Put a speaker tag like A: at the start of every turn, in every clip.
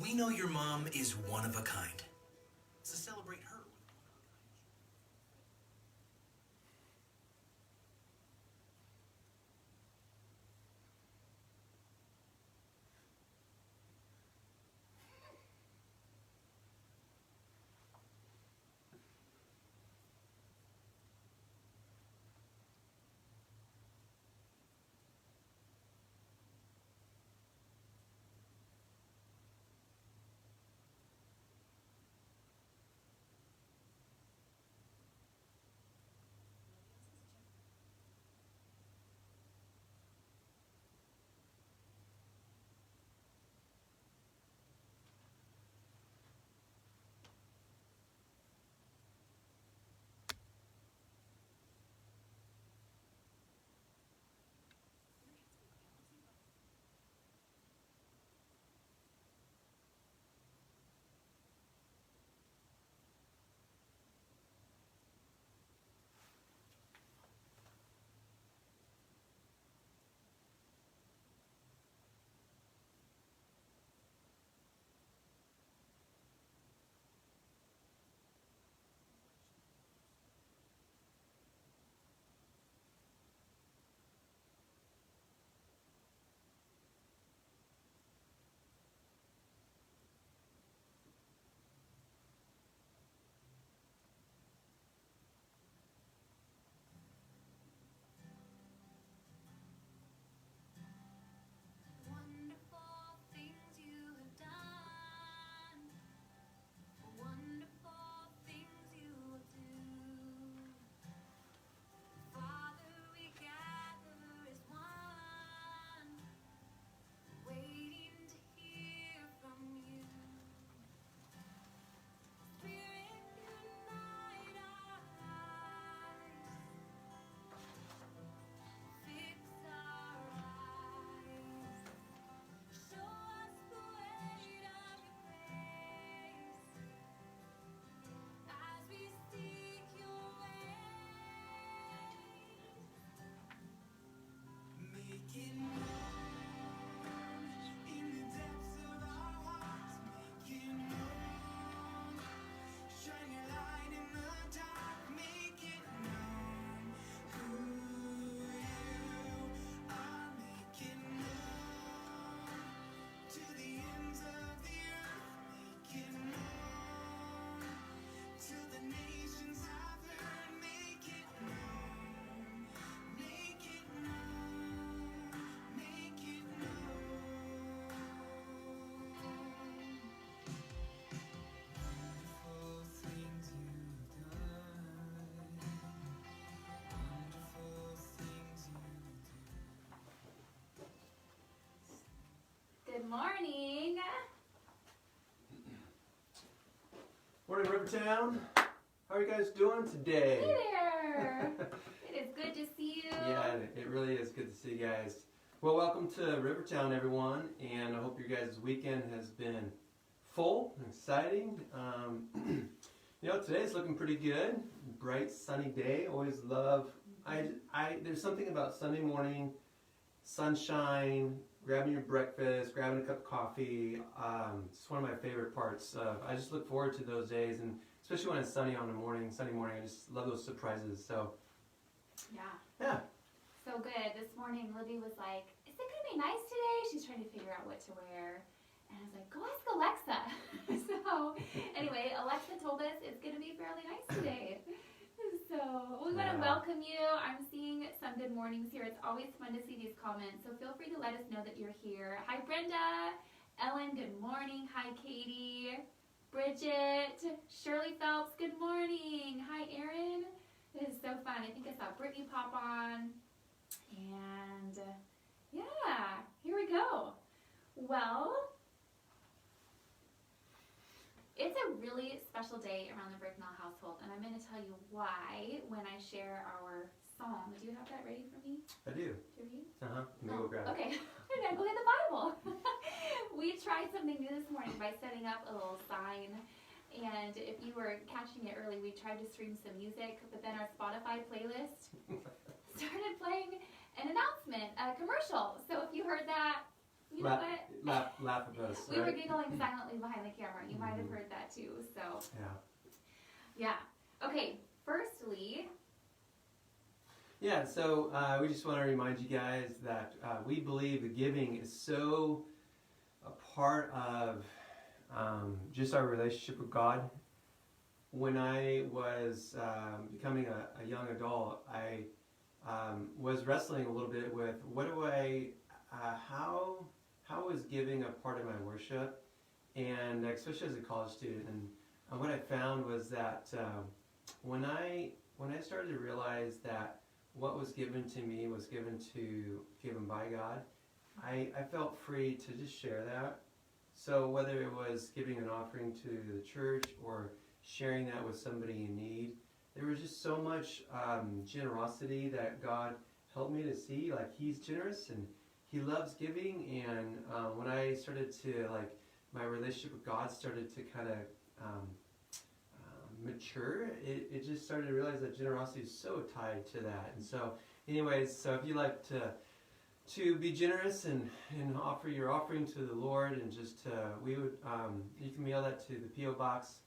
A: We know your mom is one of a kind. So celebrate her.
B: Wonderful things you have done, wonderful things you will do. Father, we gather as one, waiting to hear from you. Spirit, unite our lives, fix our eyes. Show us the weight of your grace as we seek your ways. Make it known in the depths of our hearts. Make it known. Shine your light in the dark. Make it known who you are. Make it known to the ends of the earth. Make it known till the nations have heard. Make it known. Make it known. Make it known. Wonderful things you've done. Wonderful things you do. Good morning.
C: Morning, Rivertown. How are you guys doing today?
B: Hey there. It is good to see you.
C: Yeah, it really is good to see you guys. Well, welcome to Rivertown, everyone, and I hope your guys' weekend has been full and exciting. Today's looking pretty good. Bright, sunny day. Always love. There's something about Sunday morning, sunshine, grabbing your breakfast, grabbing a cup of coffee. It's one of my favorite parts. I just look forward to those days, and especially when it's sunny Sunday morning. I just love those surprises. So, yeah.
B: So good. This morning, Libby was like, is it going to be nice today? She's trying to figure out what to wear. And I was like, go ask Alexa. So anyway, Alexa told us it's going to be fairly nice today. So we want to welcome you. I'm seeing some good mornings here. It's always fun to see these comments. So feel free to let us know that you're here. Hi, Brenda. Ellen, good morning. Hi, Katie. Bridget. Shirley Phelps, good morning. Hi, Erin. It is so fun. I think I saw Brittany pop on. And yeah, here we go. Well, it's a really special day around the Bricknell household, and I'm going to tell you why when I share our psalm. Do you have that ready for me
C: I do.
B: to read?
C: Let me go grab it.
B: Okay, I'm going to go get the Bible. We tried something new this morning by setting up a little sign. And if you were catching it early, we tried to stream some music, but then our Spotify playlist started playing an announcement, a commercial. So if you heard that, You know what?
C: Laugh at us,
B: We were
C: right?
B: giggling silently behind the camera. You might have heard that too. So,
C: Yeah.
B: Okay, firstly,
C: Yeah, so we just want to remind you guys that we believe the giving is so a part of just our relationship with God. When I was becoming a young adult, I was wrestling a little bit with how is giving a part of my worship, and especially as a college student. And what I found was that when I started to realize that what was given to me was given by God, I felt free to just share that. So whether it was giving an offering to the church or sharing that with somebody in need, there was just so much generosity that God helped me to see. Like, He's generous and He loves giving. And when I started to, my relationship with God started to kind of mature, it just started to realize that generosity is so tied to that. And so anyways, so if you like to be generous and offer your offering to the Lord, and just we would you can mail that to the P.O. Box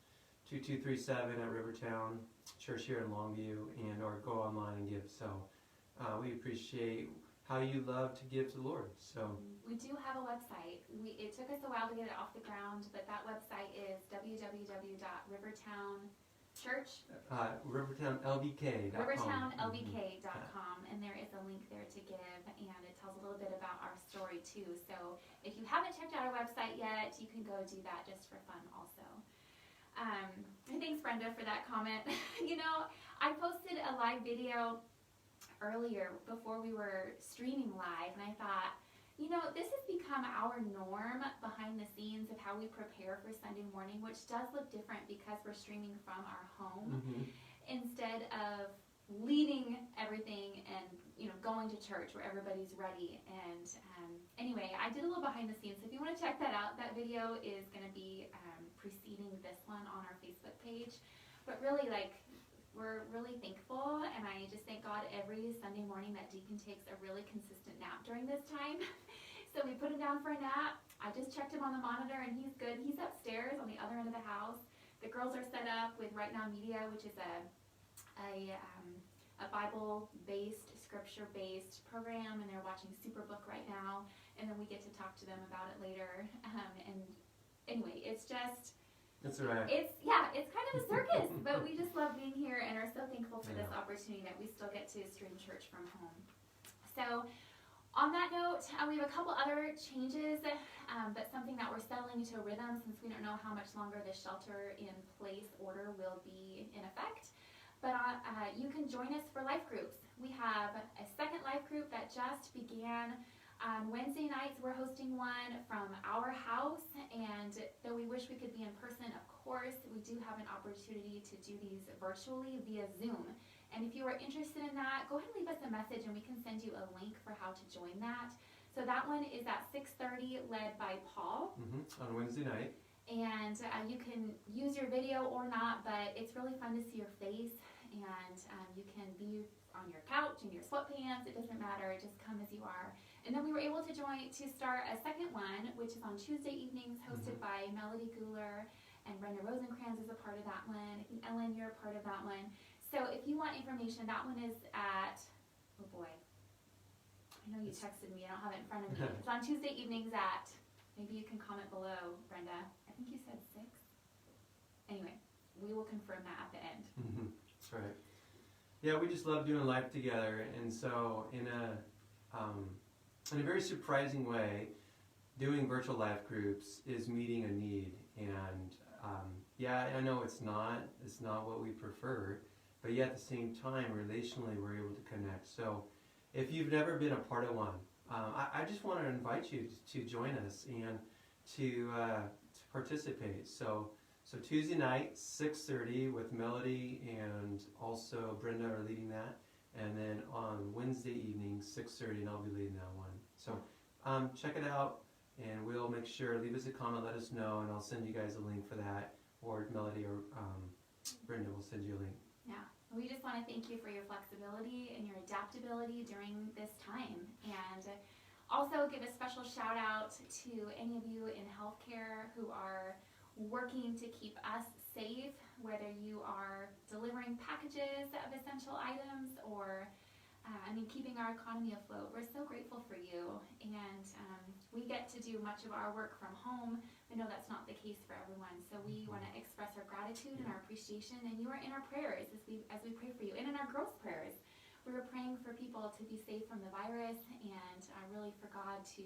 C: 2237 at Rivertown Church here in Longview, and or go online and give. So we appreciate how you love to give to the Lord. So
B: we do have a website. It took us a while to get it off the ground, but that website is
C: RivertownLVK.com.
B: RivertownLVK.com, and there is a link there to give, and it tells a little bit about our story too. So if you haven't checked out our website yet, you can go do that just for fun also. And thanks, Brenda, for that comment. You know, I posted a live video earlier before we were streaming live, and I thought, you know, this has become our norm behind the scenes of how we prepare for Sunday morning, which does look different because we're streaming from our home instead of leaving everything and, you know, going to church where everybody's ready. And anyway, I did a little behind the scenes. So if you want to check that out, that video is going to be preceding this one on our Facebook page. But really, we're really thankful, and I just thank God every Sunday morning that Deacon takes a really consistent nap during this time. So we put him down for a nap. I just checked him on the monitor, and he's good. He's upstairs on the other end of the house. The girls are set up with Right Now Media, which is a Bible-based, scripture-based program, and they're watching Superbook right now, and then we get to talk to them about it later. And anyway, it's just...
C: That's right.
B: It's kind of a circus, but we just love being here and are so thankful for this opportunity that we still get to stream church from home. So, on that note, we have a couple other changes, but something that we're settling into a rhythm since we don't know how much longer the shelter-in-place order will be in effect. But you can join us for life groups. We have a second life group that just began. Wednesday nights we're hosting one from our house, and though we wish we could be in person, of course, we do have an opportunity to do these virtually via Zoom. And if you are interested in that, go ahead and leave us a message and we can send you a link for how to join that. So that one is at 6:30, led by Paul.
C: On Wednesday night.
B: And you can use your video or not, but it's really fun to see your face, and you can be on your couch in your sweatpants. It doesn't matter, just come as you are. And then we were able to start a second one, which is on Tuesday evenings, hosted by Melody Guler, and Brenda Rosencrantz is a part of that one. I think Ellen, you're a part of that one. So if you want information, that one is at, oh boy, I know you texted me, I don't have it in front of me. It's on Tuesday evenings at, maybe you can comment below, Brenda. I think you said 6. Anyway, we will confirm that at the end.
C: That's right. Yeah, we just love doing life together, and so in a very surprising way, doing virtual life groups is meeting a need. And I know it's not what we prefer, but yet at the same time, relationally, we're able to connect. So if you've never been a part of one, I just want to invite you to join us and to participate. So Tuesday night, 6:30 with Melody, and also Brenda are leading that. And then on Wednesday evening, 6:30, and I'll be leading that one. So check it out, and we'll make sure, leave us a comment, let us know, and I'll send you guys a link for that, or Melody or Brenda will send you a link.
B: Yeah, we just want to thank you for your flexibility and your adaptability during this time. And Also, give a special shout out to any of you in healthcare who are working to keep us safe, whether you are delivering packages of essential items or keeping our economy afloat. We're so grateful for you, and we get to do much of our work from home. I know that's not the case for everyone, so we want to express our gratitude and our appreciation, and you are in our prayers as we pray for you, and in our growth prayers. We were praying for people to be safe from the virus, and really for God to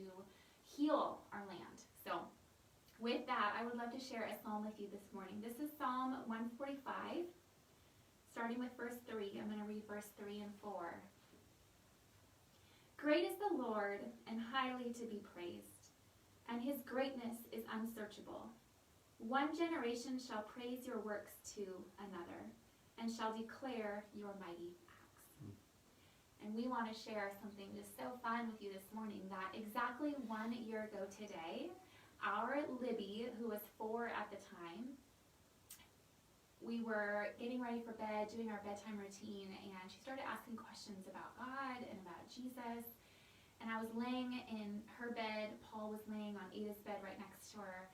B: heal our land. So with that, I would love to share a psalm with you this morning. This is Psalm 145, starting with verse 3. I'm going to read verse 3 and 4. Great is the Lord, and highly to be praised, and his greatness is unsearchable. One generation shall praise your works to another, and shall declare your mighty acts. And we want to share something just so fun with you this morning, that exactly 1 year ago today, our Libby, who was 4 at the time, we were getting ready for bed, doing our bedtime routine, and she started asking questions about God and about Jesus. And I was laying in her bed, Paul was laying on Ada's bed right next to her.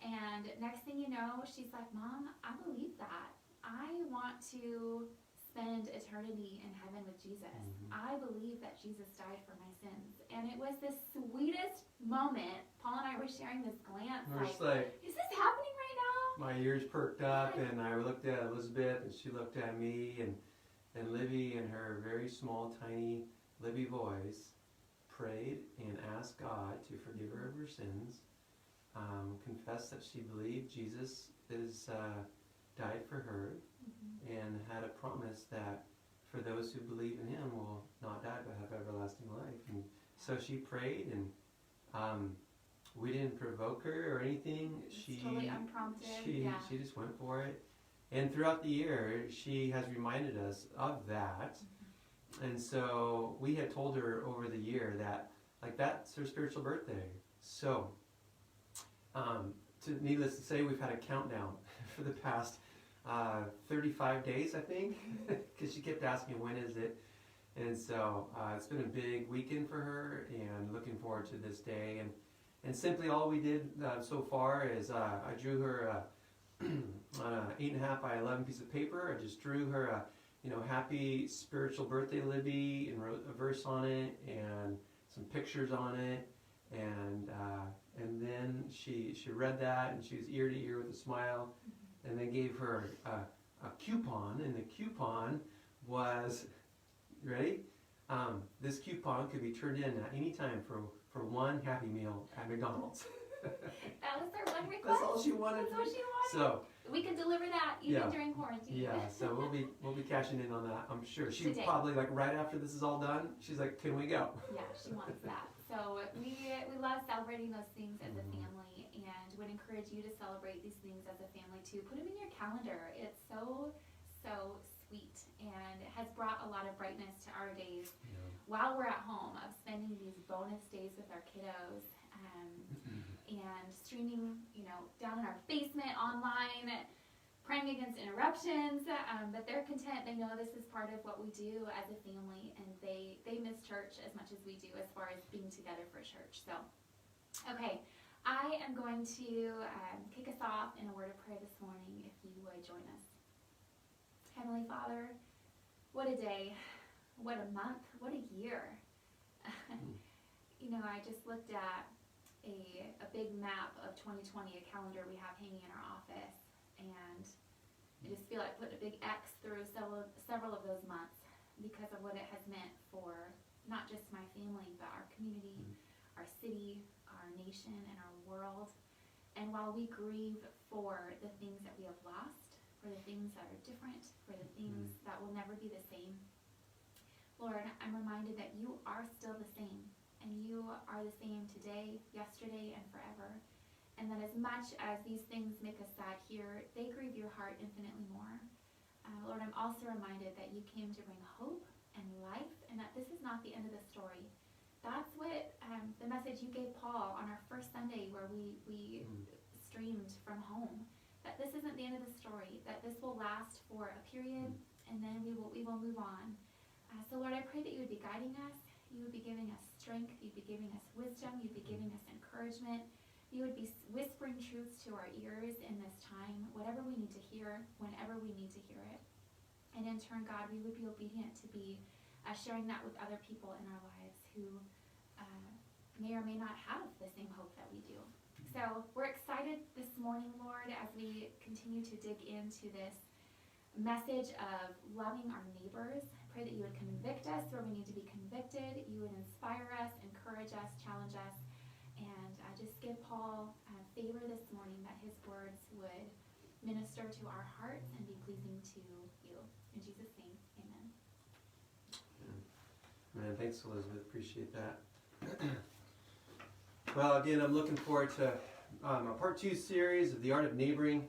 B: And next thing you know, she's like, Mom, I believe that. I want to spend eternity in heaven with Jesus. I believe that Jesus died for my sins. And it was the sweetest moment. Paul and I were sharing this glance, like, is this happening right now?
C: My ears perked up, and I looked at Elizabeth, and she looked at me, and Libby, in her very small, tiny Libby voice, prayed and asked God to forgive her of her sins, confessed that she believed Jesus died for her, and had a promise that for those who believe in him will not die but have everlasting life. And so she prayed, and we didn't provoke her or anything.
B: She totally unprompted.
C: She just went for it. And throughout the year, she has reminded us of that. And so we had told her over the year that, like, that's her spiritual birthday. So, needless to say, we've had a countdown for the past 35 days, I think, because she kept asking, when is it? And so it's been a big weekend for her, and looking forward to this day. And simply all we did so far is I drew her on an 8.5 by 11 piece of paper. I just drew her a happy spiritual birthday, Libby, and wrote a verse on it and some pictures on it. And then she read that, and she was ear to ear with a smile. And then gave her a coupon, and the coupon was, you ready? This coupon could be turned in at any time for one Happy Meal at McDonald's.
B: That was her one request.
C: That's all she wanted.
B: That's all she wanted.
C: So
B: we could deliver that even during quarantine.
C: Yeah, so we'll be cashing in on that, I'm sure. She's
B: Today.
C: probably like right after this is all done, she's like, can we go?
B: Yeah, she wants that. So we love celebrating those things as a family, and would encourage you to celebrate these things as a family too. Put them in your calendar. It's so sweet, and it has brought a lot of brightness to our days while we're at home, of spending these bonus days with our kiddos, and streaming, down in our basement online, praying against interruptions, but they're content. They know this is part of what we do as a family, and they miss church as much as we do as far as being together for church. So, okay, I am going to kick us off in a word of prayer this morning, if you would join us. Heavenly Father, what a day, what a month, what a year. I just looked at a big map of 2020, a calendar we have hanging in our office, and I just feel like putting a big X through several of those months because of what it has meant for not just my family, but our community, our city, our nation, and our world. And while we grieve for the things that we have lost, for the things that are different, for the things that will never be the same, Lord, I'm reminded that you are still the same, and you are the same today, yesterday, and forever. And that as much as these things make us sad here, they grieve your heart infinitely more. Lord, I'm also reminded that you came to bring hope and life, and that this is not the end of the story. That's what the message you gave Paul on our first Sunday, where we streamed from home, that this isn't the end of the story, that this will last for a period, and then we will move on. So Lord, I pray that you would be guiding us, you would be giving us strength, strength. You'd be giving us wisdom. You'd be giving us encouragement. You would be whispering truths to our ears in this time, whatever we need to hear, whenever we need to hear it. And in turn, God, we would be obedient to be sharing that with other people in our lives who may or may not have the same hope that we do. So we're excited this morning, Lord, as we continue to dig into this message of loving our neighbors. Pray that you would convict us where we need to be convicted. You would inspire us, encourage us, challenge us, and just give Paul favor this morning that his words would minister to our hearts and be pleasing to you. In Jesus' name, amen.
C: Man, thanks, Elizabeth. Appreciate that. Well, again, I'm looking forward to a part 2 series of The Art of Neighboring.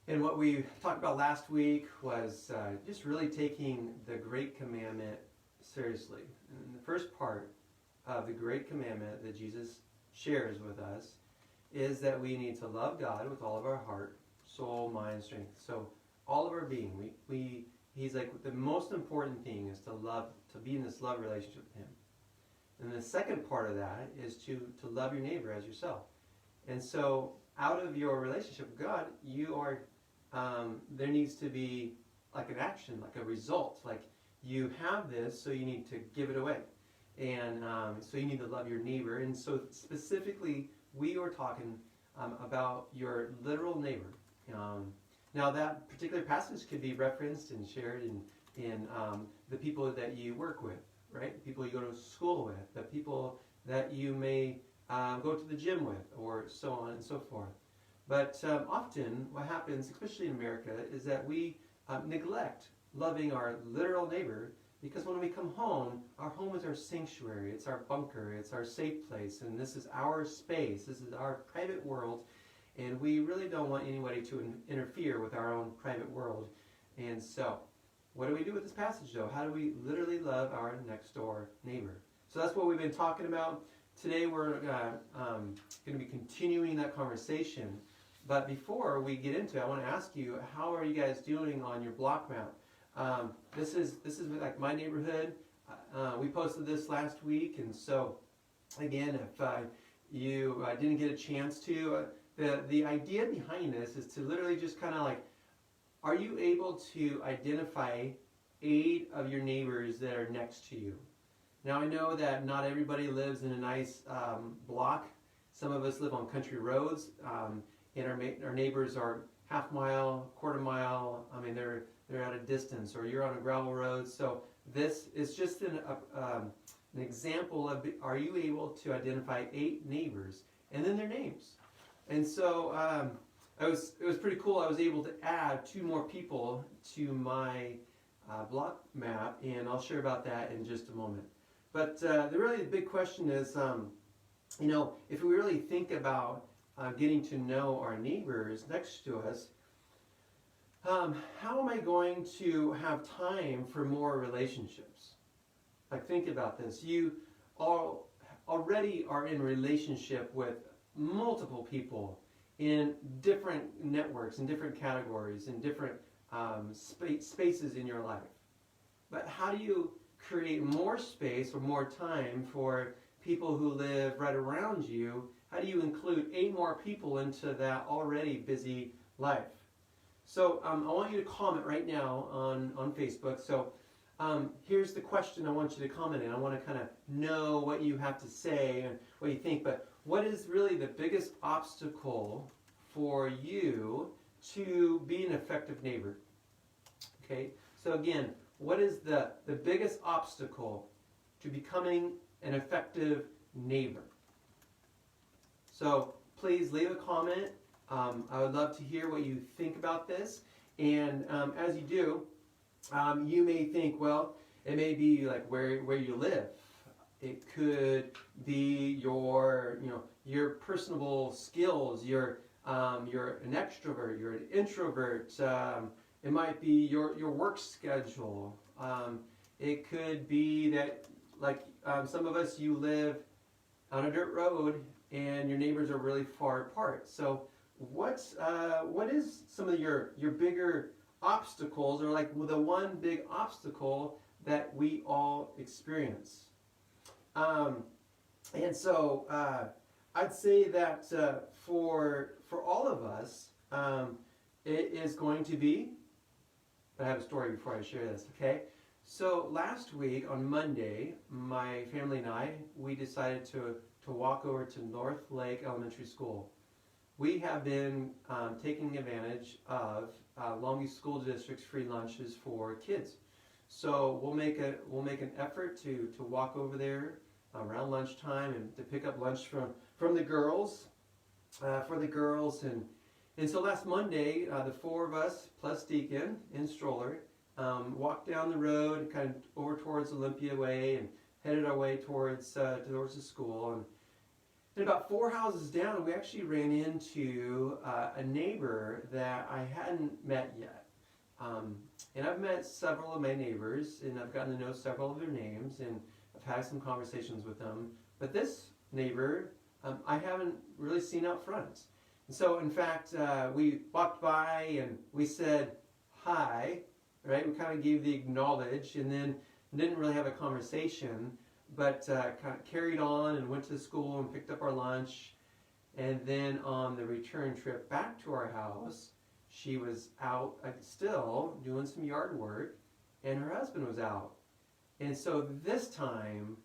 C: And what we talked about last week was just really taking the Great Commandment seriously. And the first part of the Great Commandment that Jesus shares with us is that we need to love God with all of our heart, soul, mind, strength. So all of our being. He's like, the most important thing is to love, to be in this love relationship with Him. And the second part of that is to love your neighbor as yourself. And so out of your relationship with God, you are, there needs to be like an action, like a result. Like you have this, so you need to give it away. And so you need to love your neighbor. And so specifically, we are talking about your literal neighbor. Now that particular passage could be referenced and shared in the people that you work with, right? The people you go to school with, the people that you may go to the gym with, or so on and so forth. But often what happens, especially in America, is that we neglect loving our literal neighbor, because when we come home, our home is our sanctuary, it's our bunker, it's our safe place, and this is our space, this is our private world, and we really don't want anybody to interfere with our own private world. And so, what do we do with this passage though? How do we literally love our next door neighbor? So that's what we've been talking about. Today we're going to be continuing that conversation. But before we get into it, I want to ask you, how are you guys doing on your block map? This is like my neighborhood. We posted this last week, and so again, if you didn't get a chance to, the idea behind this is to literally just kind of like, are you able to identify 8 of your neighbors that are next to you? Now I know that not everybody lives in a nice block. Some of us live on country roads, and our neighbors are half mile, quarter mile. I mean, they're at a distance, or you're on a gravel road. So this is just an example of, are you able to identify 8 neighbors and then their names? And so it was pretty cool. I was able to add 2 more people to my block map, and I'll share about that in just a moment. But the big question is, if we really think about getting to know our neighbors next to us, how am I going to have time for more relationships? Like, think about this. You all already are in relationship with multiple people in different networks, in different categories, in different spaces in your life. But how do you create more space or more time for people who live right around you? How do you include 8 more people into that already busy life? So I want you to comment right now on Facebook. So here's the question I want you to comment in. I want to kind of know what you have to say and what you think. But what is really the biggest obstacle for you to be an effective neighbor? Okay, so again, what is the biggest obstacle to becoming an effective neighbor? So please leave a comment. I would love to hear what you think about this. And as you do, you may think, well, it may be like where you live. It could be your personable skills. You're an extrovert. You're an introvert. It might be your work schedule. It could be that, like some of us, you live on a dirt road and your neighbors are really far apart. So what is some of your bigger obstacles, or like the one big obstacle that we all experience? And so I'd say that for all of us, it is going to be. But I have a story before I share this. Okay. So last week on Monday, my family and I, we decided to walk over to North Lake Elementary School. We have been taking advantage of Longview School District's free lunches for kids. So we'll make an effort to walk over there around lunchtime and to pick up lunch from the girls, for the girls. And so last Monday, the four of us plus Deacon in stroller walked down the road kind of over towards Olympia Way and headed our way towards the school. And about 4 houses down, we actually ran into a neighbor that I hadn't met yet. And I've met several of my neighbors, and I've gotten to know several of their names, and I've had some conversations with them. But this neighbor, I haven't really seen out front. And so, in fact, we walked by and we said hi, right? We kind of gave the acknowledge, and then didn't really have a conversation, but kind of carried on and went to school and picked up our lunch. And then on the return trip back to our house, she was out still doing some yard work, and her husband was out. And so this time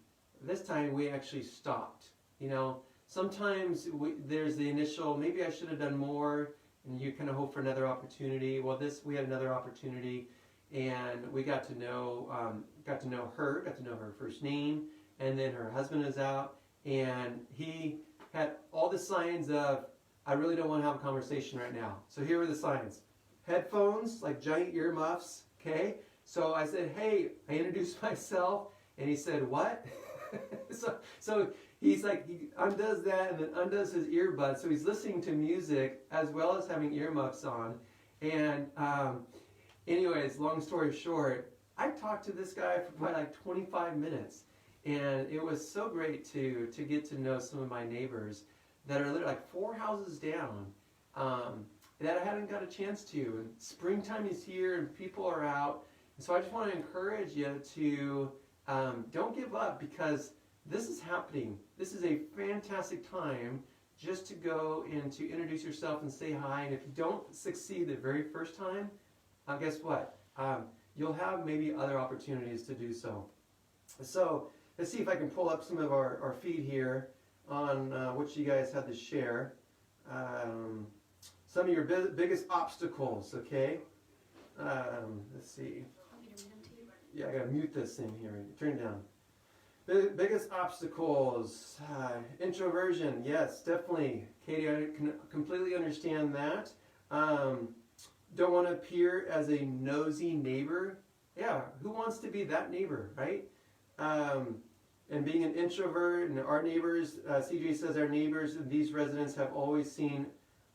C: we actually stopped. You know, sometimes there's the initial, maybe I should have done more, and you kind of hope for another opportunity. Well, we had another opportunity, and we got to know her first name, and then her husband is out, and he had all the signs of, I really don't want to have a conversation right now. So here were the signs. Headphones, like giant earmuffs, okay? So I said, hey, I introduced myself, and he said, what? so he's like, he undoes that and then undoes his earbuds, so he's listening to music as well as having earmuffs on. And anyways, long story short, I talked to this guy for probably like 25 minutes. And it was so great to get to know some of my neighbors that are literally like 4 houses down that I hadn't got a chance to. And springtime is here and people are out. And so I just want to encourage you to don't give up, because this is happening. This is a fantastic time just to go and to introduce yourself and say hi. And if you don't succeed the very first time, guess what? You'll have maybe other opportunities to do so. So let's see if I can pull up some of our feed here on what you guys had to share. Some of your biggest obstacles, okay? Let's see. Yeah, I gotta mute this thing here. Turn it down. Biggest obstacles. Introversion, yes, definitely. Katie, I can completely understand that. Don't want to appear as a nosy neighbor. Yeah, who wants to be that neighbor, right? And being an introvert, and our neighbors, CJ says our neighbors and these residents have always seen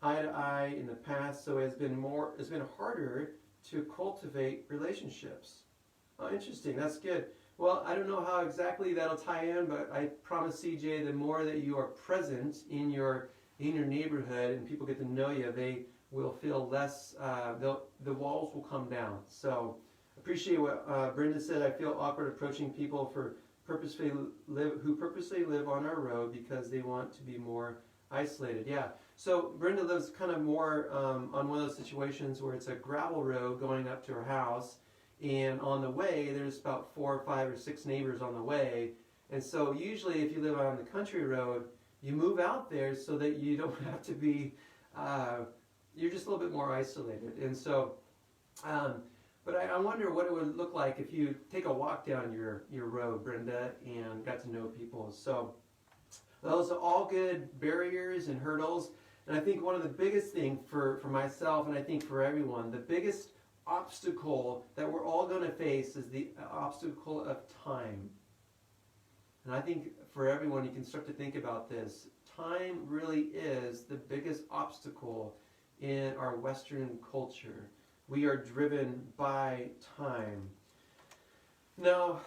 C: eye to eye in the past, so it's been harder to cultivate relationships. Oh, interesting, that's good. Well, I don't know how exactly that'll tie in, but I promise CJ, the more that you are present in your neighborhood and people get to know you, they will feel less, the walls will come down. So appreciate what Brenda said. I feel awkward approaching people who purposely live on our road because they want to be more isolated. Yeah. So Brenda lives kind of more on one of those situations where it's a gravel road going up to her house, and on the way there's about 4 or 5 or 6 neighbors on the way. And so usually if you live on the country road, you move out there so that you don't have to be, you're just a little bit more isolated. And so, but I wonder what it would look like if you take a walk down your road, Brenda, and got to know people. So those are all good barriers and hurdles. And I think one of the biggest things for myself, and I think for everyone, the biggest obstacle that we're all going to face is the obstacle of time. And I think for everyone, you can start to think about this. Time really is the biggest obstacle in our Western culture. We are driven by time. Now,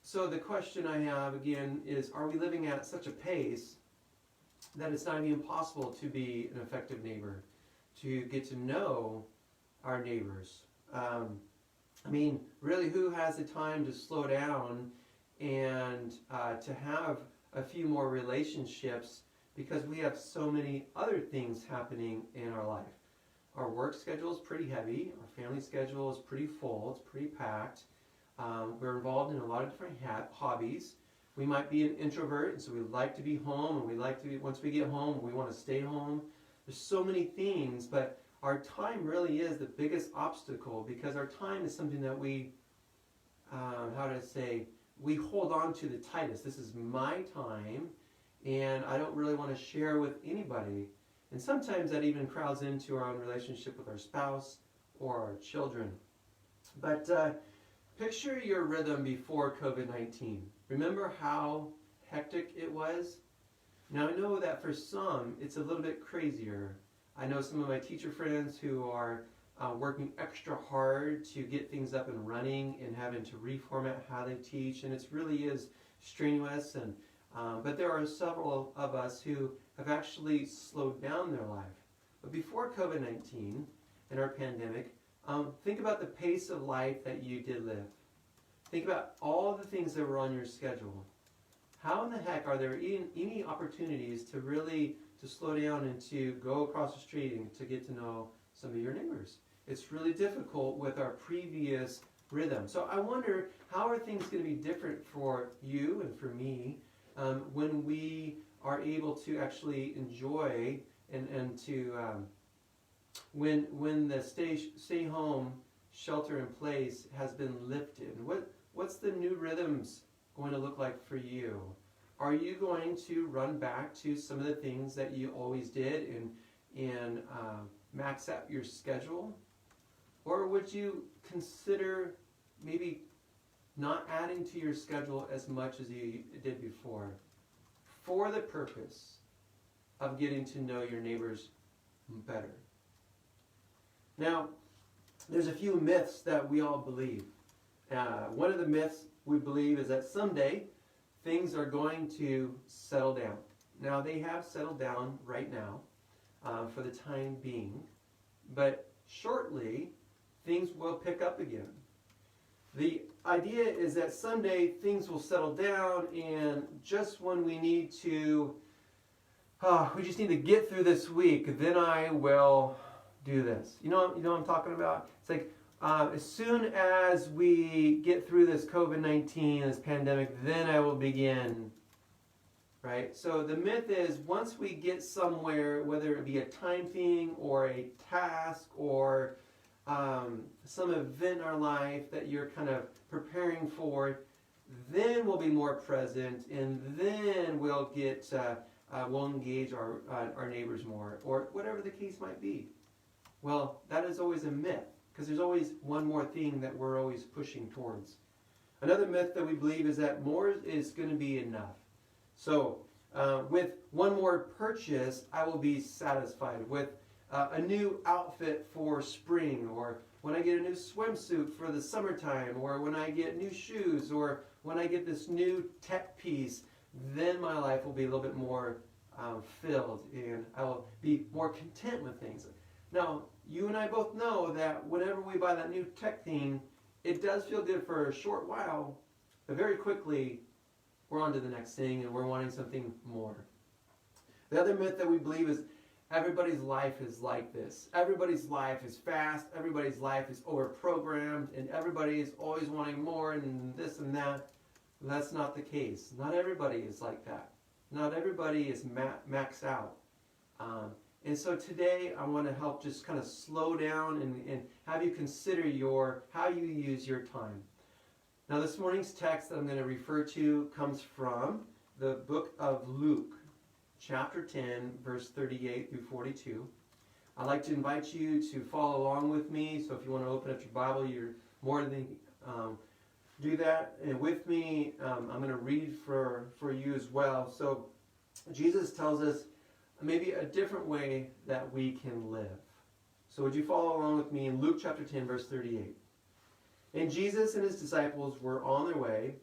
C: so the question I have again is, are we living at such a pace that it's not even possible to be an effective neighbor, to get to know our neighbors? I mean, really, who has the time to slow down and to have a few more relationships because we have so many other things happening in our life. Our work schedule is pretty heavy. Our family schedule is pretty full. It's pretty packed. We're involved in a lot of different hobbies. We might be an introvert, and so we like to be home, and we like to be, once we get home, we want to stay home. There's so many things, but our time really is the biggest obstacle because our time is something that we, we hold on to the tightest. This is my time, and I don't really want to share with anybody. And sometimes that even crowds into our own relationship with our spouse or our children. But picture your rhythm before COVID-19. Remember how hectic it was? Now I know that for some, it's a little bit crazier. I know some of my teacher friends who are working extra hard to get things up and running and having to reformat how they teach, and it really is strenuous. And but there are several of us who have actually slowed down their life. But before COVID-19 and our pandemic, think about the pace of life that you did live. Think about all the things that were on your schedule. How in the heck are there any opportunities to really to slow down and to go across the street and to get to know some of your neighbors? It's really difficult with our previous rhythm. So I wonder, how are things going to be different for you and for me when we are able to actually enjoy and to when the stay home shelter in place has been lifted? What's the new rhythms going to look like for you? Are you going to run back to some of the things that you always did and max out your schedule? Or would you consider maybe not adding to your schedule as much as you did before for the purpose of getting to know your neighbors better? Now, there's a few myths that we all believe. One of the myths we believe is that someday things are going to settle down. Now, they have settled down right now for the time being, but shortly things will pick up again. The idea is that someday things will settle down, and just when we need to, we just need to get through this week, then I will do this. You know what I'm talking about? It's like, as soon as we get through this COVID-19, this pandemic, then I will begin, right? So the myth is once we get somewhere, whether it be a time thing or a task or some event in our life that you're kind of preparing for, then we'll be more present, and then we'll engage our neighbors more, or whatever the case might be. Well, that is always a myth, because there's always one more thing that we're always pushing towards. Another myth that we believe is that more is going to be enough. So with one more purchase, I will be satisfied. With a new outfit for spring, or when I get a new swimsuit for the summertime, or when I get new shoes, or when I get this new tech piece, then my life will be a little bit more filled, and I will be more content with things. Now, you and I both know that whenever we buy that new tech thing, it does feel good for a short while, but very quickly we're on to the next thing and we're wanting something more. The other myth that we believe is everybody's life is like this. Everybody's life is fast, everybody's life is over-programmed, and everybody is always wanting more and this and that. That's not the case. Not everybody is like that. Not everybody is maxed out. And so today I want to help just kind of slow down and have you consider how you use your time. Now this morning's text that I'm going to refer to comes from the book of Luke, chapter 10, verse 38 through 42. I'd like to invite you to follow along with me, so if you want to open up your Bible, you're more than do that. And with me, I'm going to read for you as well. So Jesus tells us maybe a different way that we can live. So would you follow along with me in Luke chapter 10, verse 38. And Jesus and his disciples were on their way.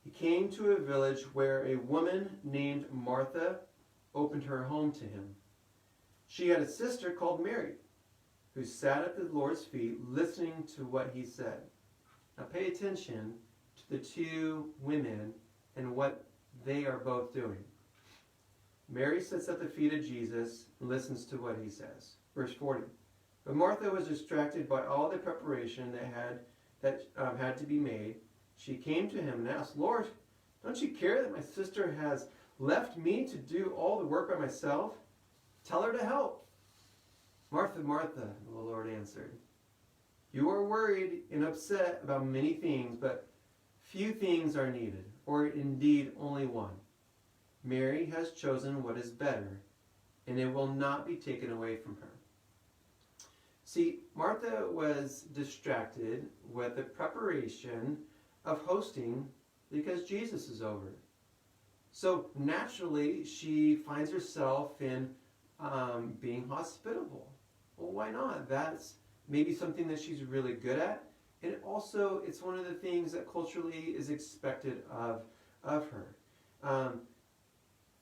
C: He came to a village where a woman named Martha opened her home to him. She had a sister called Mary, who sat at the Lord's feet listening to what he said. Now pay attention the two women and what they are both doing. Mary sits at the feet of Jesus and listens to what he says. Verse 40. But Martha was distracted by all the preparation that had to be made. She came to him and asked, Lord, don't you care that my sister has left me to do all the work by myself? Tell her to help. Martha, Martha, the Lord answered, you are worried and upset about many things, but few things are needed, or indeed only one. Mary has chosen what is better, and it will not be taken away from her. See, Martha was distracted with the preparation of hosting because Jesus is over. So naturally, she finds herself in being hospitable. Well, why not? That's maybe something that she's really good at. And also, it's one of the things that culturally is expected of her.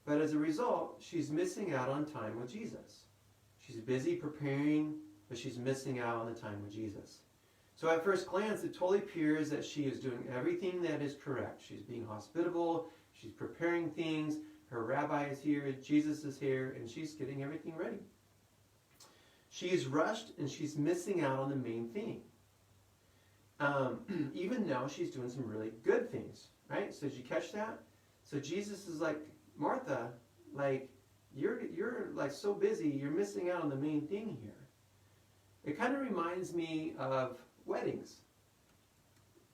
C: But as a result, she's missing out on time with Jesus. She's busy preparing, but she's missing out on the time with Jesus. So at first glance, it totally appears that she is doing everything that is correct. She's being hospitable, she's preparing things, her rabbi is here, Jesus is here, and she's getting everything ready. She is rushed and she's missing out on the main thing. Even though she's doing some really good things, right? So did you catch that? So Jesus is like, Martha, like, you're like so busy, you're missing out on the main thing here. It kind of reminds me of weddings.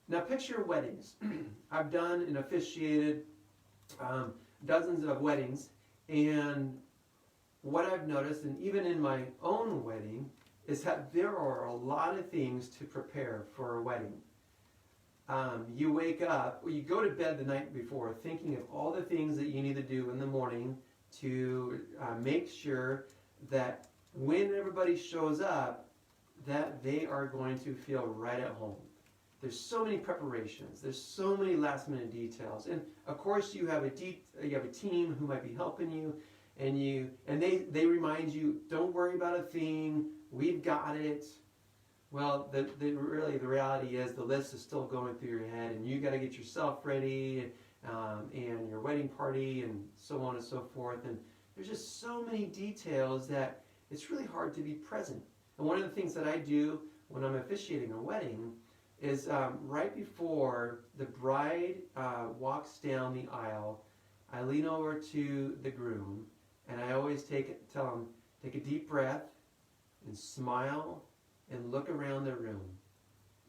C: Now picture weddings. I've done and officiated dozens of weddings, and what I've noticed, and even in my own wedding, is that there are a lot of things to prepare for a wedding. You wake up, or you go to bed the night before thinking of all the things that you need to do in the morning to make sure that when everybody shows up, that they are going to feel right at home. There's so many preparations. There's so many last minute details. And of course you have a team who might be helping you, and they remind you, don't worry about a thing, we've got it. Well, the reality is the list is still going through your head, and you got to get yourself ready, and your wedding party, and so on and so forth. And there's just so many details that it's really hard to be present. And one of the things that I do when I'm officiating a wedding is right before the bride walks down the aisle, I lean over to the groom, and I always tell him, take a deep breath and smile and look around the room,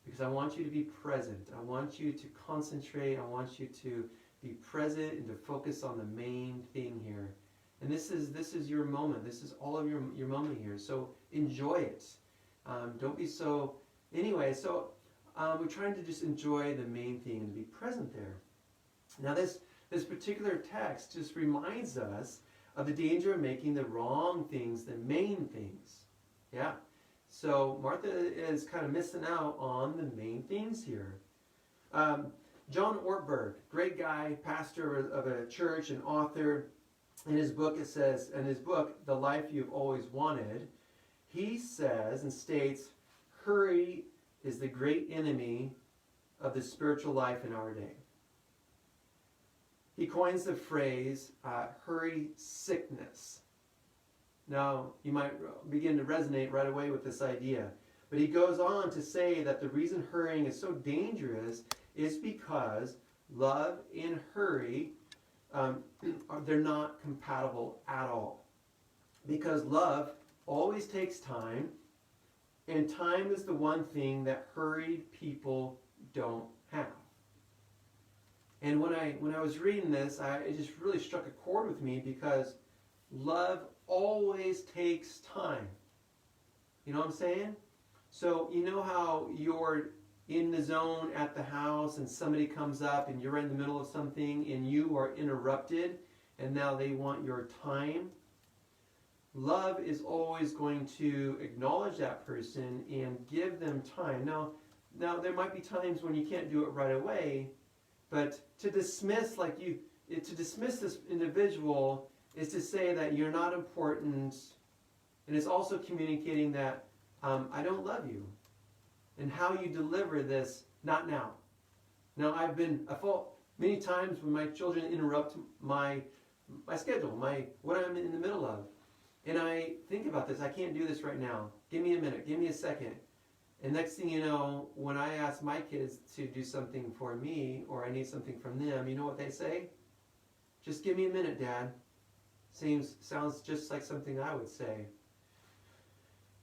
C: because I want you to be present. I want you to concentrate. I want you to be present and to focus on the main thing here. And this is your moment. This is all of your moment here. So enjoy it. Don't be so. Anyway, so we're trying to just enjoy the main thing and be present there. Now this particular text just reminds us of the danger of making the wrong things the main things. Yeah. So Martha is kind of missing out on the main things here. John Ortberg, great guy, pastor of a church and author. In his book, it says, The Life You've Always Wanted, he says and states, hurry is the great enemy of the spiritual life in our day. He coins the phrase, hurry sickness. Now, you might begin to resonate right away with this idea. But he goes on to say that the reason hurrying is so dangerous is because love and hurry, they're not compatible at all. Because love always takes time, and time is the one thing that hurried people don't have. And when I was reading this, it just really struck a chord with me, because love always takes time. You know what I'm saying? So you know how you're in the zone at the house and somebody comes up and you're in the middle of something and you are interrupted and now they want your time? Love is always going to acknowledge that person and give them time. Now there might be times when you can't do it right away, but to dismiss this individual is to say that you're not important, and it's also communicating that I don't love you. And how you deliver this, not now. Now, I've been at fault many times when my children interrupt my schedule, what I'm in the middle of. And I think about this. I can't do this right now. Give me a minute. Give me a second. And next thing you know, when I ask my kids to do something for me or I need something from them, you know what they say? Just give me a minute, Dad. Sounds just like something I would say.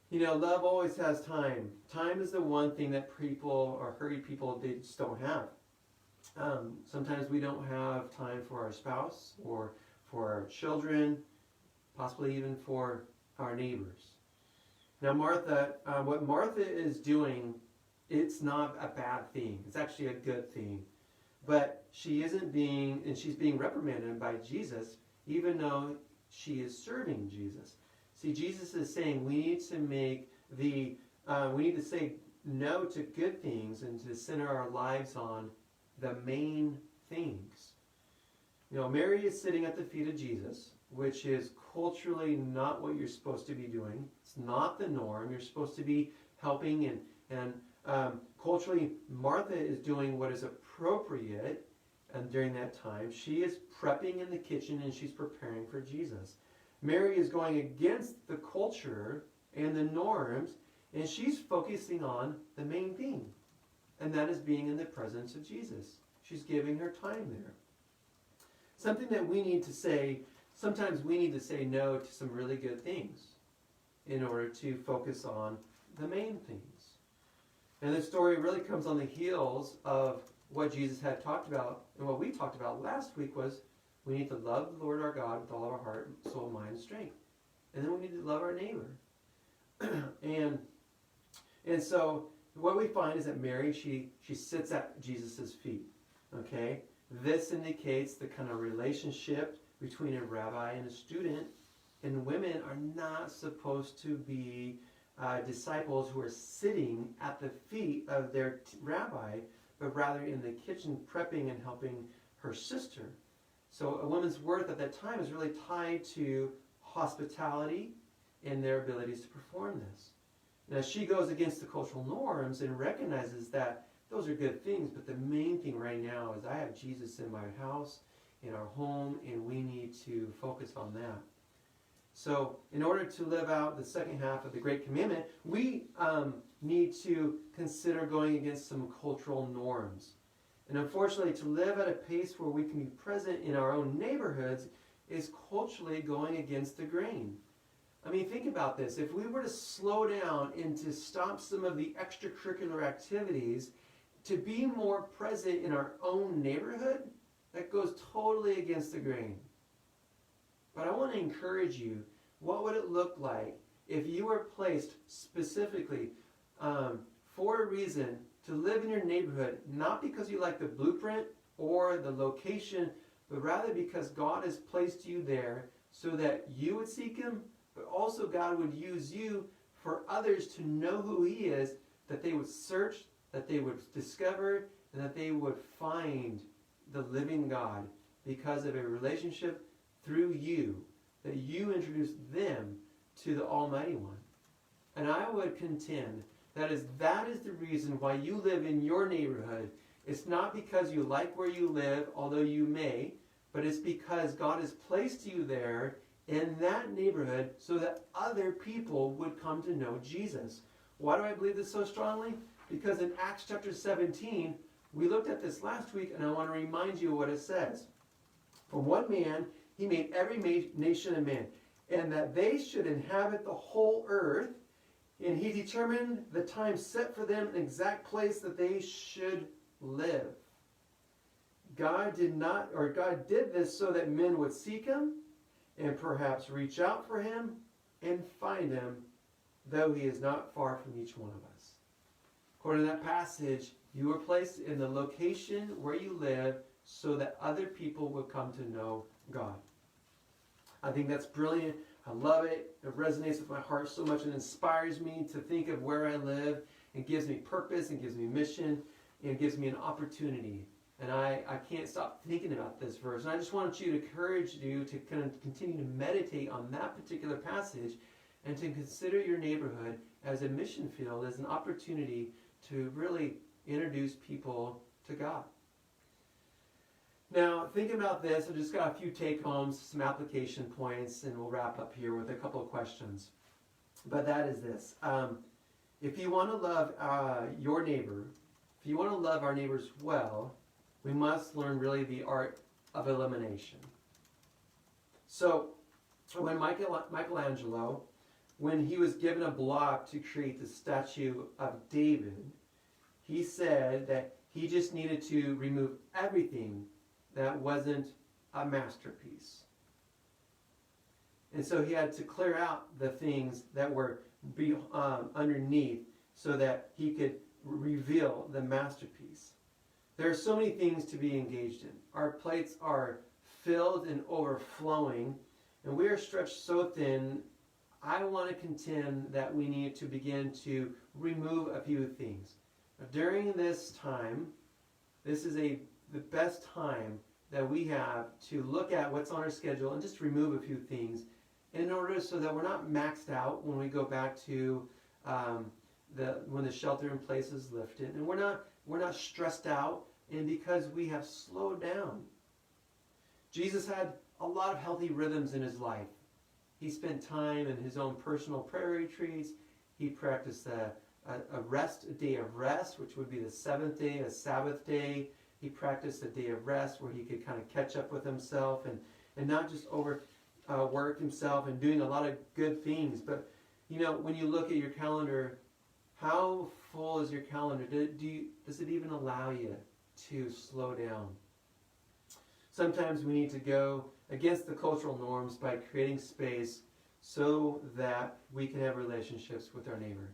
C: You know, love always has time. Time is the one thing that people or hurried people, they just don't have. Sometimes we don't have time for our spouse or for our children, possibly even for our neighbors. Now, Martha, what Martha is doing, it's not a bad thing. It's actually a good thing. But she's being reprimanded by Jesus, even though she is serving Jesus. See, Jesus is saying we need to say no to good things and to center our lives on the main things. You know, Mary is sitting at the feet of Jesus, which is culturally not what you're supposed to be doing. It's not the norm. You're supposed to be helping and culturally, Martha is doing what is appropriate, and during that time, she is prepping in the kitchen and she's preparing for Jesus. Mary is going against the culture and the norms, and she's focusing on the main thing, and that is being in the presence of Jesus. She's giving her time there. Something that we need to say, sometimes we need to say no to some really good things in order to focus on the main things. And this story really comes on the heels of what Jesus had talked about, and what we talked about last week was we need to love the Lord our God with all of our heart, soul, mind, and strength. And then we need to love our neighbor. and so what we find is that Mary, she sits at Jesus' feet. Okay? This indicates the kind of relationship between a rabbi and a student. And women are not supposed to be disciples who are sitting at the feet of their rabbi, but rather in the kitchen prepping and helping her sister. So a woman's worth at that time is really tied to hospitality and their abilities to perform this. Now she goes against the cultural norms and recognizes that those are good things, but the main thing right now is I have Jesus in my house, in our home, and we need to focus on that. So in order to live out the second half of the Great Commandment, we need to consider going against some cultural norms. And unfortunately, to live at a pace where we can be present in our own neighborhoods is culturally going against the grain. I mean, think about this. If we were to slow down and to stop some of the extracurricular activities to be more present in our own neighborhood, that goes totally against the grain. But I want to encourage you, what would it look like if you were placed specifically for a reason to live in your neighborhood, not because you like the blueprint or the location, but rather because God has placed you there so that you would seek Him, but also God would use you for others to know who He is, that they would search, that they would discover, and that they would find the living God because of a relationship through you, that you introduce them to the Almighty One. And I would contend that is the reason why you live in your neighborhood. It's not because you like where you live, although you may, but it's because God has placed you there in that neighborhood so that other people would come to know Jesus. Why do I believe this so strongly? Because in Acts chapter 17, we looked at this last week, and I want to remind you what it says. From one man, He made every nation of men, and that they should inhabit the whole earth, and He determined the time set for them, an exact place that they should live. God did this so that men would seek Him, and perhaps reach out for Him, and find Him, though He is not far from each one of us. According to that passage, you were placed in the location where you live so that other people would come to know God. I think that's brilliant. I love it. It resonates with my heart so much and inspires me to think of where I live. It gives me purpose, and gives me mission, and gives me an opportunity. And I can't stop thinking about this verse. And I just want you to encourage you to kind of continue to meditate on that particular passage and to consider your neighborhood as a mission field, as an opportunity to really introduce people to God. Now, think about this. I just got a few take-homes, some application points, and we'll wrap up here with a couple of questions. But that is this. If you want to love your neighbor, if you want to love our neighbors well, we must learn really the art of elimination. So, when Michelangelo, when he was given a block to create the statue of David, he said that he just needed to remove everything that wasn't a masterpiece. And so he had to clear out the things that were underneath so that he could reveal the masterpiece. There are so many things to be engaged in. Our plates are filled and overflowing, and we are stretched so thin. I want to contend that we need to begin to remove a few things. During this time, this is the best time that we have to look at what's on our schedule and just remove a few things in order so that we're not maxed out when we go back to when the shelter in place is lifted, and we're not stressed out, and because we have slowed down. Jesus had a lot of healthy rhythms in his life. He spent time in his own personal prayer retreats. He practiced a day of rest, which would be the seventh day, a Sabbath day. He practiced a day of rest where he could kind of catch up with himself and not just overwork himself and doing a lot of good things. But, when you look at your calendar, how full is your calendar? Does it even allow you to slow down? Sometimes we need to go against the cultural norms by creating space so that we can have relationships with our neighbor.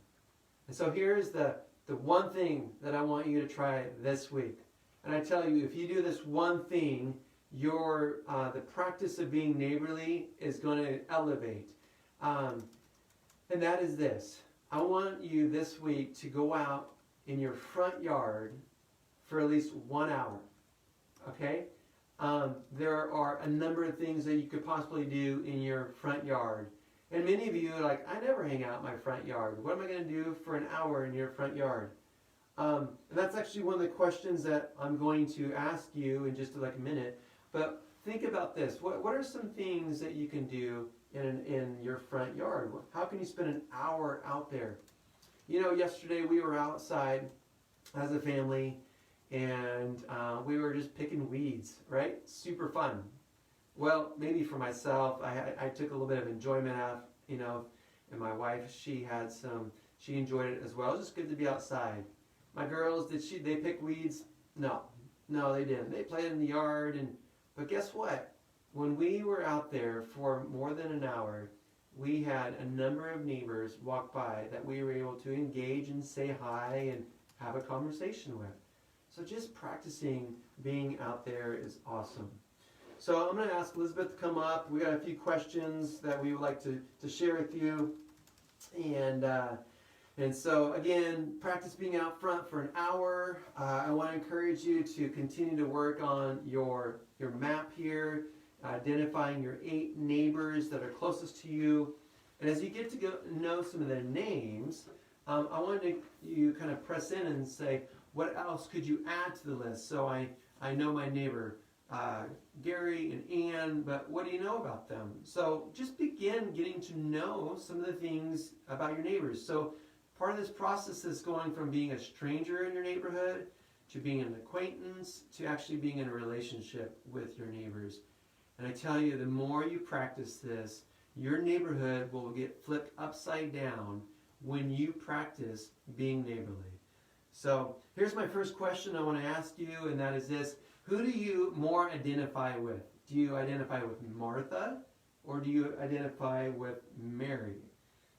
C: And so here's the one thing that I want you to try this week. And I tell you, if you do this one thing, the practice of being neighborly is going to elevate. And that is this. I want you this week to go out in your front yard for at least 1 hour. Okay? There are a number of things that you could possibly do in your front yard. And many of you are like, I never hang out in my front yard. What am I going to do for an hour in your front yard? And that's actually one of the questions that I'm going to ask you in just like a minute. But think about this. What are some things that you can do in your front yard? How can you spend an hour out there? Yesterday we were outside as a family, and we were just picking weeds, right? Super fun. Well, maybe for myself, I took a little bit of enjoyment out, and my wife, she enjoyed it as well. It was just good to be outside. My girls, they pick weeds? No, they didn't. They played in the yard, but guess what? When we were out there for more than an hour, we had a number of neighbors walk by that we were able to engage and say hi and have a conversation with. So just practicing being out there is awesome. So I'm going to ask Elizabeth to come up. We got a few questions that we would like to share with you. And so again, practice being out front for an hour. I want to encourage you to continue to work on your map here, identifying your 8 neighbors that are closest to you. And as you get to know some of their names, I want you kind of press in and say, what else could you add to the list? So I know my neighbor, Gary and Ann, but what do you know about them? So just begin getting to know some of the things about your neighbors. So part of this process is going from being a stranger in your neighborhood to being an acquaintance to actually being in a relationship with your neighbors. And I tell you, the more you practice this, your neighborhood will get flipped upside down when you practice being neighborly. So here's my first question I want to ask you, and that is this. Who do you more identify with? Do you identify with Martha, or do you identify with Mary?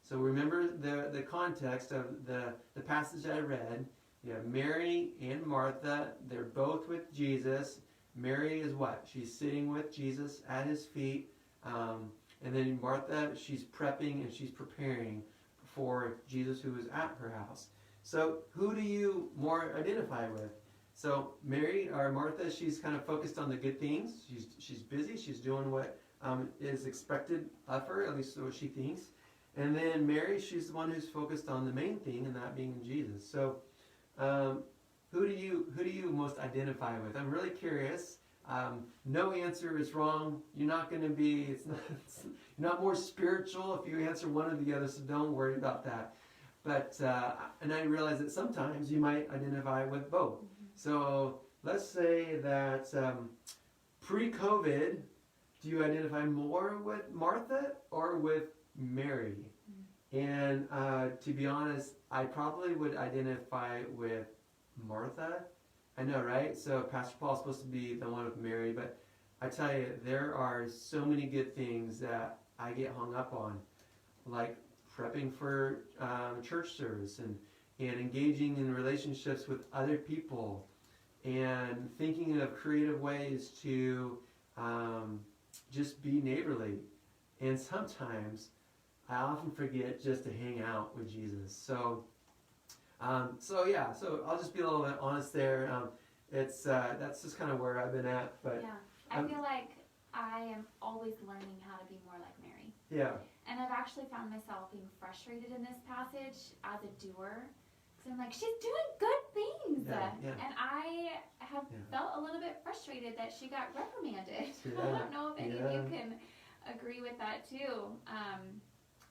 C: So remember the context of the passage I read. You have Mary and Martha. They're both with Jesus. Mary is what? She's sitting with Jesus at his feet. And then Martha, she's prepping and she's preparing for Jesus who is at her house. So who do you more identify with? So Mary, or Martha, she's kind of focused on the good things. She's busy. She's doing what is expected of her, at least so she thinks. And then Mary, she's the one who's focused on the main thing, and that being Jesus. So who do you most identify with? I'm really curious. No answer is wrong. You're not going to be, you're not more spiritual if you answer one or the other, so don't worry about that. But, and I realize that sometimes you might identify with both. So let's say that pre-COVID, do you identify more with Martha or with Mary? And to be honest, I probably would identify with Martha. I know, right? So Pastor Paul's supposed to be the one with Mary, but I tell you, there are so many good things that I get hung up on, like prepping for church service and engaging in relationships with other people and thinking of creative ways to just be neighborly. And sometimes I often forget just to hang out with Jesus. So I'll just be a little bit honest there. It's that's just kind of where I've been at. But
B: yeah, I feel like I am always learning how to be more like Mary.
C: Yeah.
B: And I've actually found myself being frustrated in this passage as a doer. Because I'm like, she's doing good things.
C: Yeah.
B: And I have felt a little bit frustrated that she got reprimanded.
C: Yeah.
B: I don't know if any of you can agree with that too.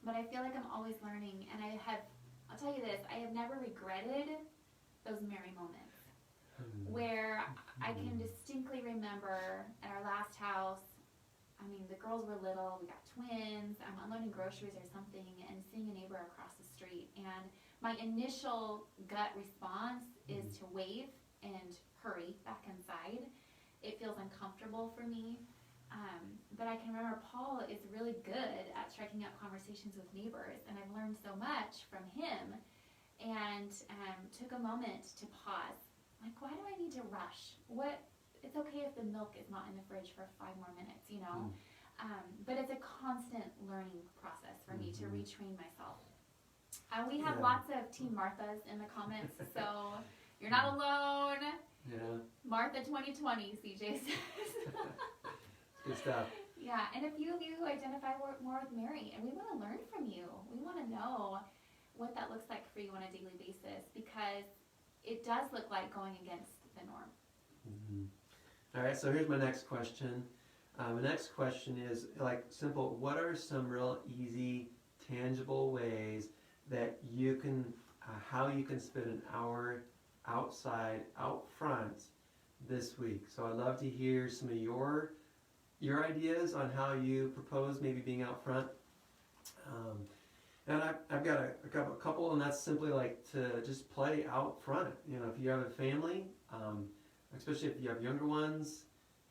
B: But I feel like I'm always learning. And I'll tell you this, I have never regretted those Mary moments. Where I can distinctly remember at our last house, I mean, the girls were little, we got twins, I'm unloading groceries or something, and seeing a neighbor across the street. And my initial gut response is to wave and hurry back inside. It feels uncomfortable for me. But I can remember Paul is really good at striking up conversations with neighbors, and I've learned so much from him, and took a moment to pause. Like, why do I need to rush? It's okay if the milk is not in the fridge for 5 more minutes, you know? But it's a constant learning process for me to retrain myself. We have lots of Team Marthas in the comments, so you're not alone.
C: Yeah.
B: Martha 2020, CJ says.
C: Good stuff.
B: Yeah, and a few of you identify more with Mary, and we want to learn from you. We want to know what that looks like for you on a daily basis, because it does look like going against the norm.
C: All right, so here's my next question. The next question is simple. What are some real easy, tangible ways that you can, how you can spend an hour outside, out front this week? So I'd love to hear some of your ideas on how you propose maybe being out front. And I've got a couple, and that's simply like to just play out front. You know, if you have a family, especially if you have younger ones,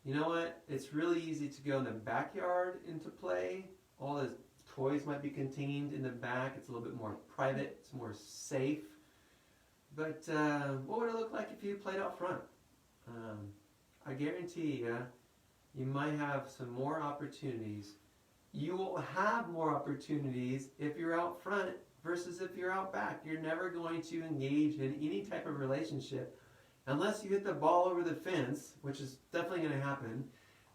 C: you know what? It's really easy to go in the backyard into play. All the toys might be contained in the back. It's a little bit more private. It's more safe. But what would it look like if you played out front? I guarantee you might have some more opportunities. You will have more opportunities if you're out front versus if you're out back. You're never going to engage in any type of relationship unless you hit the ball over the fence, which is definitely going to happen.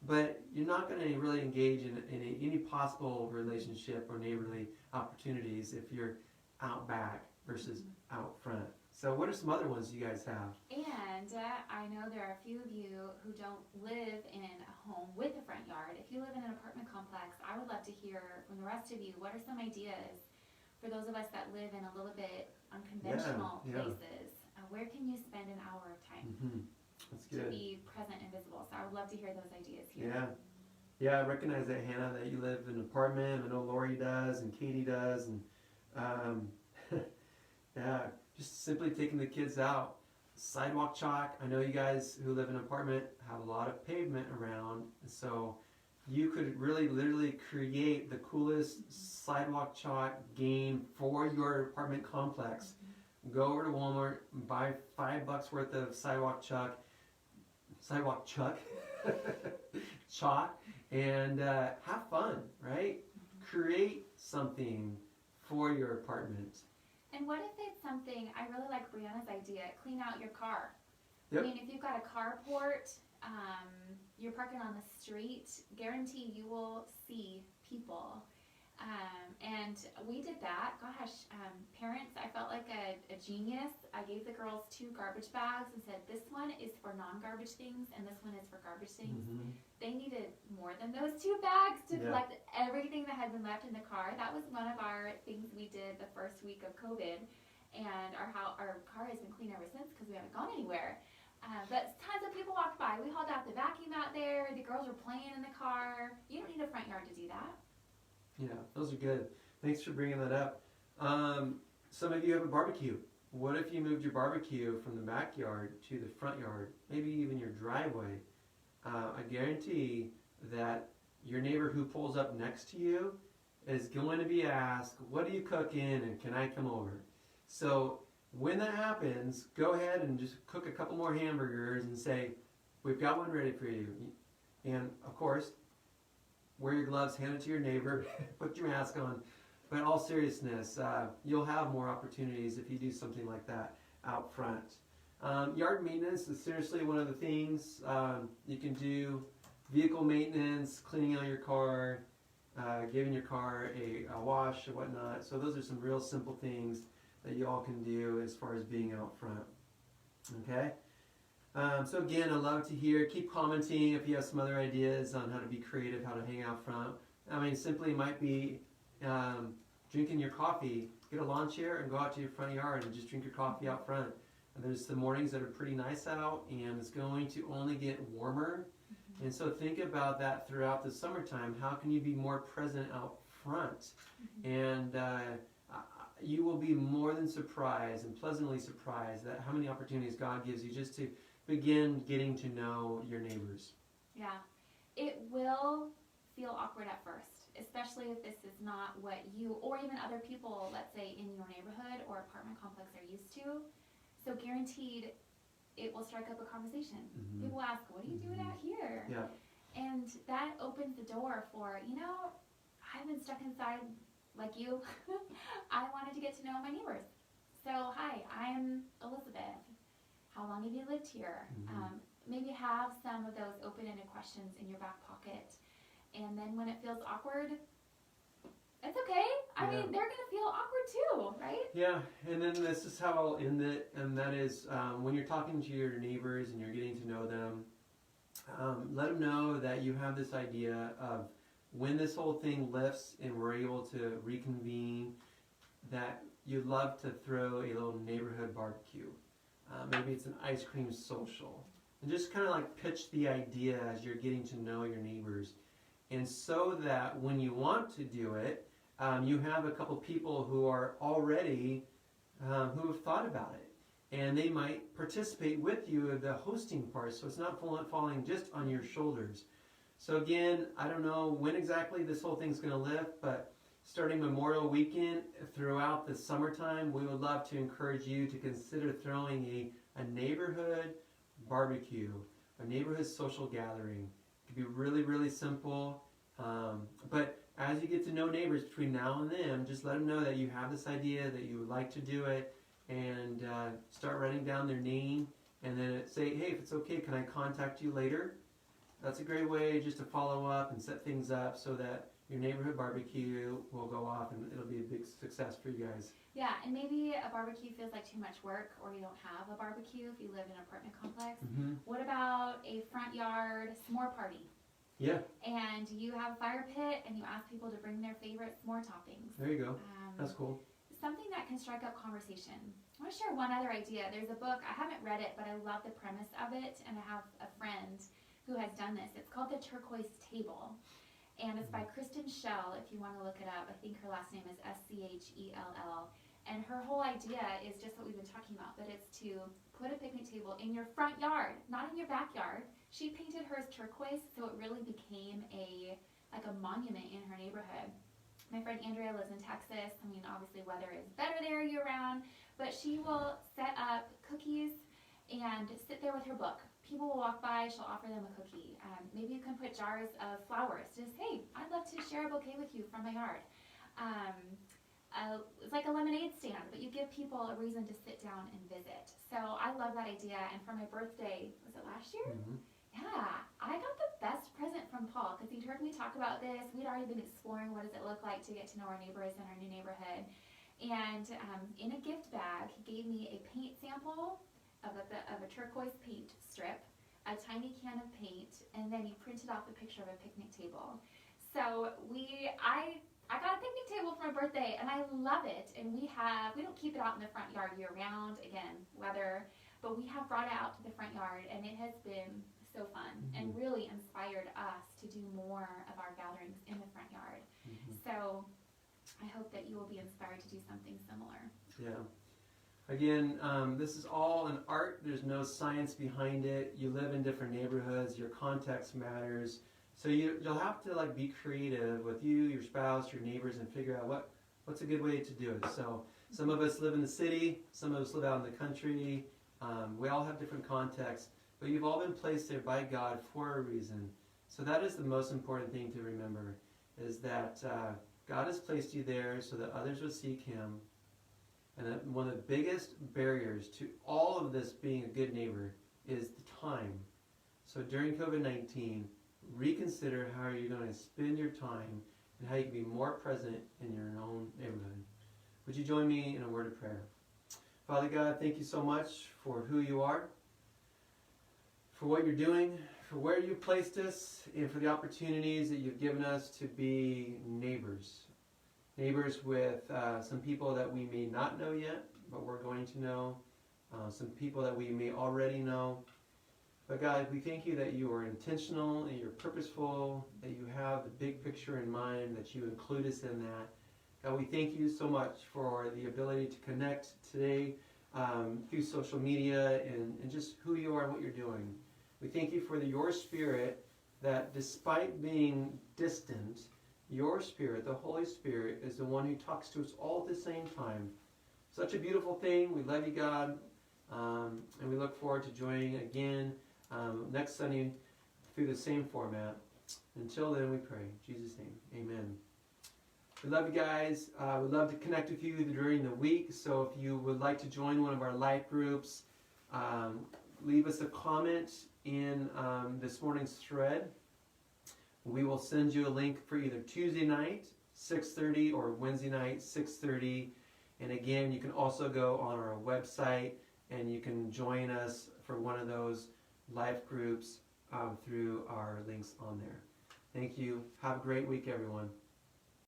C: But you're not going to really engage in any possible relationship or neighborly opportunities if you're out back versus out front. So what are some other ones you guys have?
B: And I know there are a few of you who don't live in a home with a front yard. If you live in an apartment complex, I would love to hear from the rest of you, what are some ideas for those of us that live in a little bit unconventional places? Where can you spend an hour of time
C: That's good.
B: to be present and visible? So I would love to hear those ideas here.
C: Yeah, I recognize that, Hannah, that you live in an apartment. I know Lori does and Katie does. And just simply taking the kids out. Sidewalk chalk. I know you guys who live in an apartment have a lot of pavement around, so you could really literally create the coolest sidewalk chalk game for your apartment complex. Go over to Walmart, buy $5 worth of sidewalk chalk, chalk, and have fun, right? Create something for your apartment.
B: And what if it's something, I really like Brianna's idea, clean out your car.
C: Yep.
B: I mean, if you've got a carport, you're parking on the street, guarantee you will see people. And we did that. Gosh, parents, I felt like a genius. I gave the girls 2 garbage bags and said, this one is for non-garbage things and this one is for garbage things.
C: Mm-hmm.
B: They needed more than those 2 bags to
C: Yeah.
B: collect everything that had been left in the car. That was one of our things we did the first week of COVID. And our car has been clean ever since because we haven't gone anywhere. But tons of people walked by. We hauled out the vacuum out there. The girls were playing in the car. You don't need a front yard to do that.
C: Yeah, those are good. Thanks for bringing that up. Some of you have a barbecue. What if you moved your barbecue from the backyard to the front yard, maybe even your driveway? I guarantee that your neighbor who pulls up next to you is going to be asked, what are you cooking and can I come over? So when that happens, go ahead and just cook a couple more hamburgers and say, we've got one ready for you. And of course, wear your gloves, hand it to your neighbor, put your mask on. But in all seriousness, you'll have more opportunities if you do something like that out front. Yard maintenance is seriously one of the things you can do. Vehicle maintenance, cleaning out your car, giving your car a wash or whatnot. So those are some real simple things that you all can do as far as being out front. Okay? So again, I'd love to hear, keep commenting if you have some other ideas on how to be creative, how to hang out front. I mean, simply might be drinking your coffee, get a lawn chair and go out to your front yard and just drink your coffee out front. And there's some mornings that are pretty nice out and it's going to only get warmer. Mm-hmm. And so think about that throughout the summertime. How can you be more present out front? Mm-hmm. And you will be more than surprised and pleasantly surprised at how many opportunities God gives you just to begin getting to know your neighbors.
B: Yeah, it will feel awkward at first, especially if this is not what you or even other people, let's say in your neighborhood or apartment complex, are used to. So guaranteed, it will strike up a conversation.
C: Mm-hmm.
B: People ask, what are you doing out here?
C: Yeah.
B: And that opens the door for, I've been stuck inside like you. I wanted to get to know my neighbors. So, hi, I'm Elizabeth. How long have you lived here?
C: Mm-hmm.
B: Maybe have some of those open-ended questions in your back pocket. And then when it feels awkward, it's okay. I mean, they're going to feel awkward too, right?
C: Yeah, and then this is how I'll end it, and that is when you're talking to your neighbors and you're getting to know them, let them know that you have this idea of when this whole thing lifts and we're able to reconvene, that you'd love to throw a little neighborhood barbecue. Maybe it's an ice cream social. And just kind of like pitch the idea as you're getting to know your neighbors. And so that when you want to do it, you have a couple people who are already, who have thought about it. And they might participate with you in the hosting part, so it's not falling just on your shoulders. So again, I don't know when exactly this whole thing's going to lift, but starting Memorial Weekend throughout the summertime, we would love to encourage you to consider throwing a neighborhood barbecue, a neighborhood social gathering. It could be really, really simple, but as you get to know neighbors between now and then, just let them know that you have this idea, that you would like to do it, and start writing down their name, and then say, hey, if it's okay, can I contact you later? That's a great way just to follow up and set things up so that your neighborhood barbecue will go off and it'll be a big success for you guys.
B: Yeah, and maybe a barbecue feels like too much work, or you don't have a barbecue if you live in an apartment complex.
C: Mm-hmm.
B: What about a front yard s'more party?
C: Yeah.
B: And you have a fire pit and you ask people to bring their favorite s'more toppings.
C: There you go. That's cool.
B: Something that can strike up conversation. I want to share one other idea. There's a book, I haven't read it, but I love the premise of it, and I have a friend who has done this. It's called The Turquoise Table, and it's by Kristen Schell, if you want to look it up. I think her last name is Schell, and her whole idea is just what we've been talking about, but it's to put a picnic table in your front yard, not in your backyard. She painted hers turquoise, so it really became a monument in her neighborhood. My friend Andrea lives in Texas. I mean, obviously weather is better there year-round, but she will set up cookies and sit there with her book. People will walk by, she'll offer them a cookie. Maybe you can put jars of flowers. Just, hey, I'd love to share a bouquet with you from my yard. It's like a lemonade stand, but you give people a reason to sit down and visit. So I love that idea. And for my birthday, was it last year?
C: Mm-hmm.
B: Yeah, I got the best present from Paul because he'd heard me talk about this. We'd already been exploring what does it look like to get to know our neighbors in our new neighborhood. And in a gift bag, he gave me a paint sample of a turquoise paint strip, a tiny can of paint, and then he printed off a picture of a picnic table. So I got a picnic table for my birthday, and I love it. And we don't keep it out in the front yard year round, again, weather, but we have brought it out to the front yard, and it has been so fun and really inspired us to do more of our gatherings in the front yard. So I hope that you will be inspired to do something similar.
C: Yeah. Again, this is all an art. There's no science behind it. You live in different neighborhoods. Your context matters. So you'll have to like be creative with you, your spouse, your neighbors, and figure out what's a good way to do it. So some of us live in the city. Some of us live out in the country. We all have different contexts. But you've all been placed there by God for a reason. So that is the most important thing to remember, is that God has placed you there so that others will seek Him. And that one of the biggest barriers to all of this being a good neighbor is the time. So during COVID-19, reconsider how you're going to spend your time and how you can be more present in your own neighborhood. Would you join me in a word of prayer? Father God, thank you so much for who you are, for what you're doing, for where you've placed us, and for the opportunities that you've given us to be neighbors. Neighbors with some people that we may not know yet, but we're going to know. Some people that we may already know. But God, we thank you that you are intentional and you're purposeful, that you have the big picture in mind, that you include us in that. God, we thank you so much for the ability to connect today through social media and just who you are and what you're doing. We thank you for your Spirit, that despite being distant, your Spirit, the Holy Spirit, is the one who talks to us all at the same time. Such a beautiful thing. We love you, God, and we look forward to joining again next Sunday through the same format. Until then, we pray. In Jesus' name, amen. We love you guys. We'd love to connect with you during the week. So if you would like to join one of our life groups, leave us a comment in this morning's thread. We will send you a link for either Tuesday night, 6:30, or Wednesday night, 6:30. And again, you can also go on our website and you can join us for one of those life groups through our links on there. Thank you. Have a great week, everyone.